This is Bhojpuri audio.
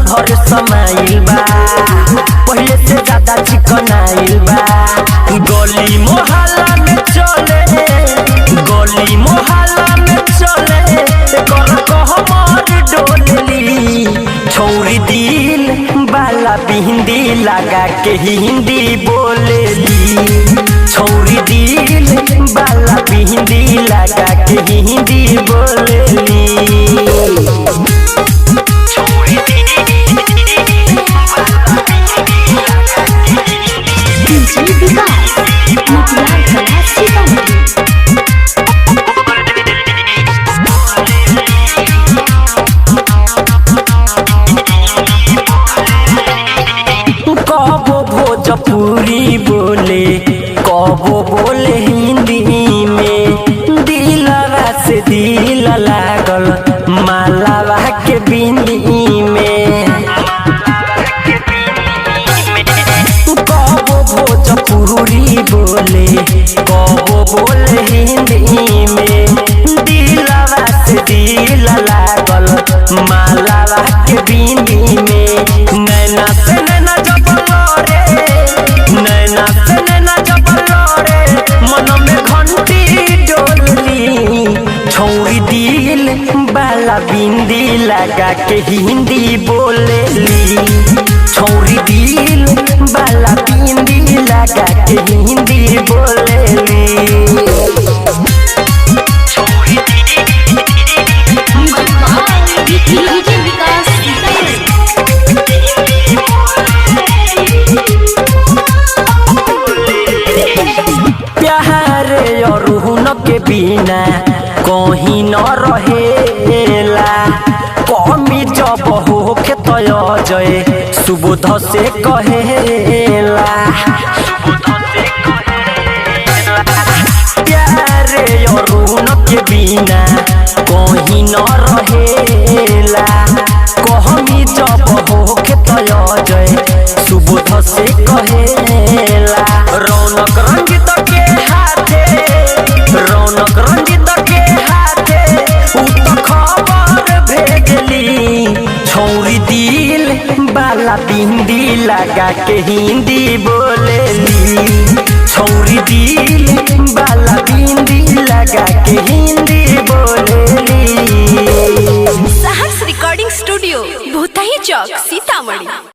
भर समाइल बा पहले से ज्यादा चिकनाइल बा गली मोहल्ला में चले गली मोहल्ला में चले कर कहमर डोलली छौरी दिल बाला बिंदी लगा के हिंदी बोलेली छौरी दिल बाला बिंदी लगा के हिंदी बोलेली कबो भोजपुरी बोले कबो बोले हिंदी में दिलवा से दिल लागल मालावा के बिंदी में कबो भोजपुरी बोले कबो बोले हिंदी में दिलवा से दिल लागल मालावा के बिंदी में नैना से नैना जब लड़े नैना से नैना जब लड़े मन में घंटी डोलली छौरी दिल बाला बिंदी लगा के हिंदी बोलेली छौरी दिल बाला बिंदी लगा के हिंदी बोलेली प्यारे और हुन के बिना कहीं न रहेला कमी जब होखे तय जय सुबोध से कहेला प्यारे और हुन के बिना कहीं न रहेला कमी जब होखे तय जय सुबोध से कहेला रौनक रंजित के हाथे रौनक रंजित के हाथे उ तो खबर भेजली छौरी दिल बाला बिंदी लगा के हिंदी बोलेली छौरी दिल बाला बिंदी लगा के हिंदी बोलेली। सहर्ष रिकॉर्डिंग स्टूडियो भूतही चौक सीतामढ़ी।